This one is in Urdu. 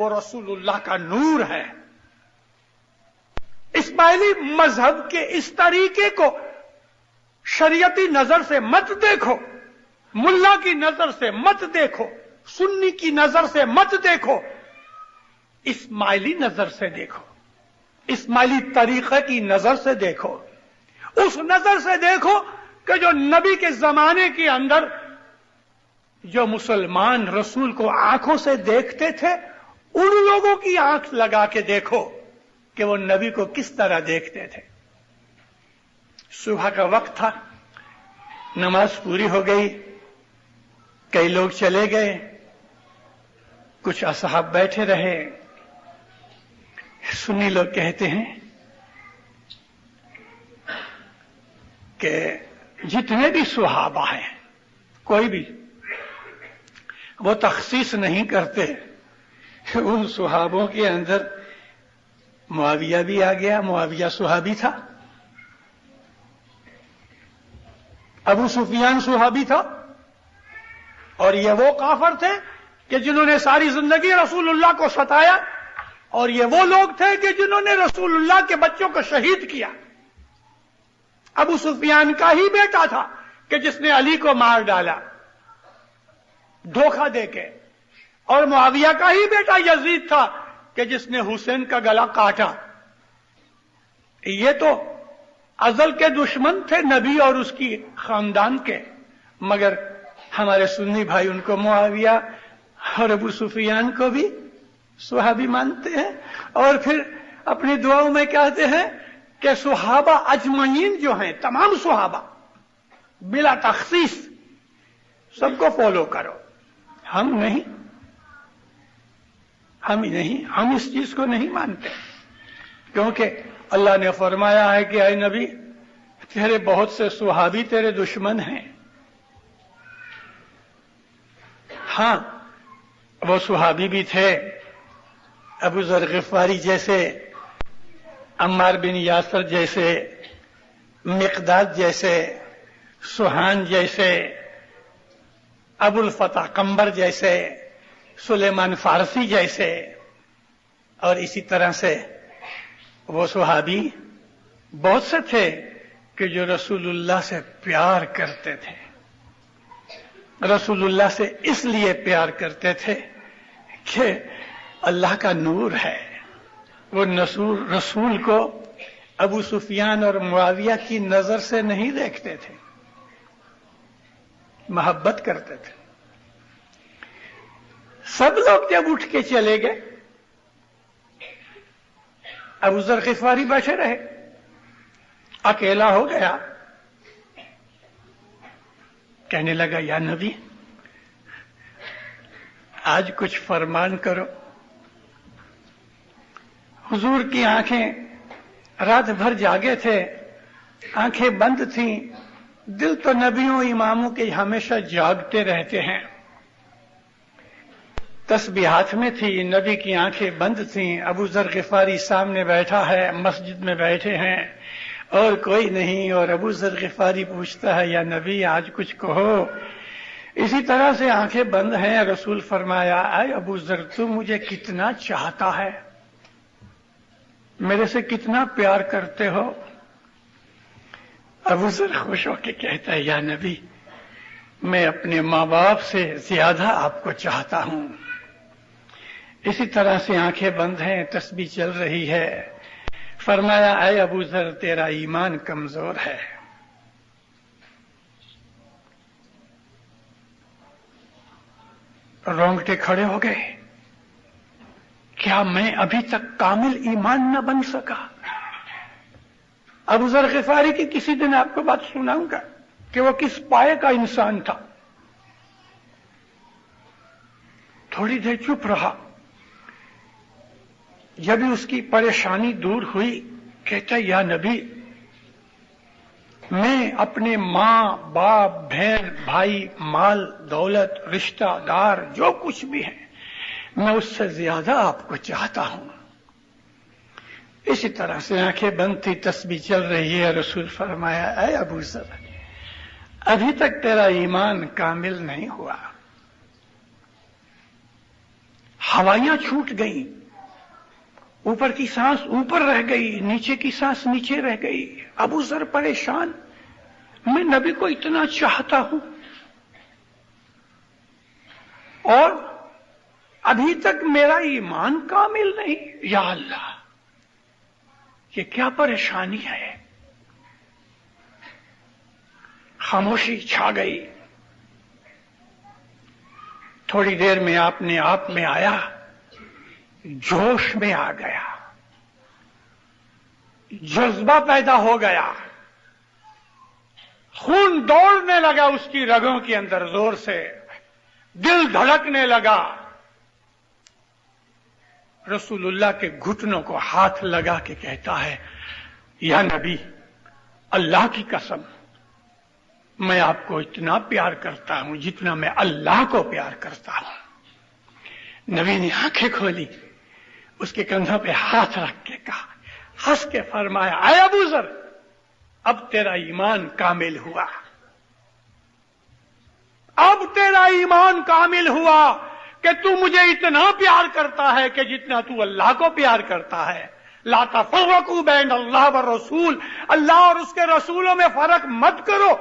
وہ رسول اللہ کا نور ہے۔ اسماعیلی مذہب کے اس طریقے کو شریعتی نظر سے مت دیکھو، ملا کی نظر سے مت دیکھو، سنی کی نظر سے مت دیکھو، اسماعیلی نظر سے دیکھو، اسماعیلی طریقے کی نظر سے دیکھو۔ اس نظر سے دیکھو کہ جو نبی کے زمانے کے اندر جو مسلمان رسول کو آنکھوں سے دیکھتے تھے، ان لوگوں کی آنکھ لگا کے دیکھو کہ وہ نبی کو کس طرح دیکھتے تھے۔ صبح کا وقت تھا، نماز پوری ہو گئی، کئی لوگ چلے گئے، کچھ اصحاب بیٹھے رہے۔ سنی لوگ کہتے ہیں کہ جتنے بھی صحابہ ہیں، کوئی بھی وہ تخصیص نہیں کرتے، ان صحابوں کے اندر معاویہ بھی آ گیا، معاویہ صحابی تھا، ابو سفیان صحابی تھا، اور یہ وہ کافر تھے کہ جنہوں نے ساری زندگی رسول اللہ کو ستایا، اور یہ وہ لوگ تھے کہ جنہوں نے رسول اللہ کے بچوں کو شہید کیا۔ ابو سفیان کا ہی بیٹا تھا کہ جس نے علی کو مار ڈالا دھوکہ دے کے، اور معاویہ کا ہی بیٹا یزید تھا کہ جس نے حسین کا گلا کاٹا۔ یہ تو ازل کے دشمن تھے نبی اور اس کی خاندان کے، مگر ہمارے سنی بھائی ان کو معاویہ اور ابو سفیان کو بھی صحابی مانتے ہیں، اور پھر اپنی دعاؤں میں کہتے ہیں کہ صحابہ اجمعین جو ہیں، تمام صحابہ بلا تخصیص سب کو فالو کرو۔ ہم نہیں، ہم اس چیز کو نہیں مانتے، کیونکہ اللہ نے فرمایا ہے کہ اے نبی تیرے بہت سے صحابی تیرے دشمن ہیں۔ ہاں وہ صحابی بھی تھے، ابو ذر غفاری جیسے، عمار بن یاسر جیسے، مقداد جیسے، سہان جیسے، ابو الفتح قنبر جیسے، سلیمان فارسی جیسے، اور اسی طرح سے وہ صحابی بہت سے تھے کہ جو رسول اللہ سے پیار کرتے تھے۔ رسول اللہ سے اس لیے پیار کرتے تھے کہ اللہ کا نور ہے۔ وہ رسول کو ابو سفیان اور معاویہ کی نظر سے نہیں دیکھتے تھے، محبت کرتے تھے۔ سب لوگ جب اٹھ کے چلے گئے، ابو ذر غفاری بیٹھے رہے، اکیلا ہو گیا، کہنے لگا یا نبی آج کچھ فرمان کرو۔ حضور کی آنکھیں رات بھر جاگے تھے، آنکھیں بند تھیں، دل تو نبیوں اماموں کے ہمیشہ جاگتے رہتے ہیں۔ تسبیح ہاتھ میں تھی، نبی کی آنکھیں بند تھیں، ابو ذر غفاری سامنے بیٹھا ہے، مسجد میں بیٹھے ہیں اور کوئی نہیں، اور ابو ذر غفاری پوچھتا ہے یا نبی آج کچھ کہو۔ اسی طرح سے آنکھیں بند ہیں، رسول فرمایا اے ابو ذر تو مجھے کتنا چاہتا ہے، میرے سے کتنا پیار کرتے ہو؟ ابو ذر خوش ہو کے کہتا ہے یا نبی میں اپنے ماں باپ سے زیادہ آپ کو چاہتا ہوں۔ اسی طرح سے آنکھیں بند ہیں، تسبیح چل رہی ہے، فرمایا اے ابو ذر تیرا ایمان کمزور ہے۔ رونگٹے کھڑے ہو گئے، کیا میں ابھی تک کامل ایمان نہ بن سکا؟ ابو ذر غفاری کی کسی دن آپ کو بات سناؤں گا کہ وہ کس پائے کا انسان تھا۔ تھوڑی دیر چپ رہا، جب اس کی پریشانی دور ہوئی کہتا یا نبی میں اپنے ماں باپ بہن بھائی مال دولت رشتہ دار جو کچھ بھی ہے میں اس سے زیادہ آپ کو چاہتا ہوں۔ اسی طرح سے آنکھیں بند تھی، تسبیح چل رہی ہے، رسول فرمایا اے ابو ذر ابھی تک تیرا ایمان کامل نہیں ہوا، ہوائیاں چھوٹ گئیں، اوپر کی سانس اوپر رہ گئی، نیچے کی سانس نیچے رہ گئی۔ ابو ذر پریشان، میں نبی کو اتنا چاہتا ہوں اور ابھی تک میرا ایمان کامل نہیں، یا اللہ یہ کیا پریشانی ہے؟ خاموشی چھا گئی۔ تھوڑی دیر میں اپنے آپ میں آیا، جوش میں آ گیا، جذبہ پیدا ہو گیا، خون دوڑنے لگا اس کی رگوں کے اندر زور سے، دل دھڑکنے لگا۔ رسول اللہ کے گھٹنوں کو ہاتھ لگا کے کہتا ہے، یا نبی، اللہ کی قسم میں آپ کو اتنا پیار کرتا ہوں جتنا میں اللہ کو پیار کرتا ہوں۔ نبی نے آنکھیں کھولی، اس کے کندھوں پہ ہاتھ رکھ کے کہا، ہنس کے فرمایا، اے ابو ذر، اب تیرا ایمان کامل ہوا، اب تیرا ایمان کامل ہوا کہ تو مجھے اتنا پیار کرتا ہے کہ جتنا تو اللہ کو پیار کرتا ہے۔ لا تفرقوا بین اللہ والرسول، اللہ اور اس کے رسولوں میں فرق مت کرو۔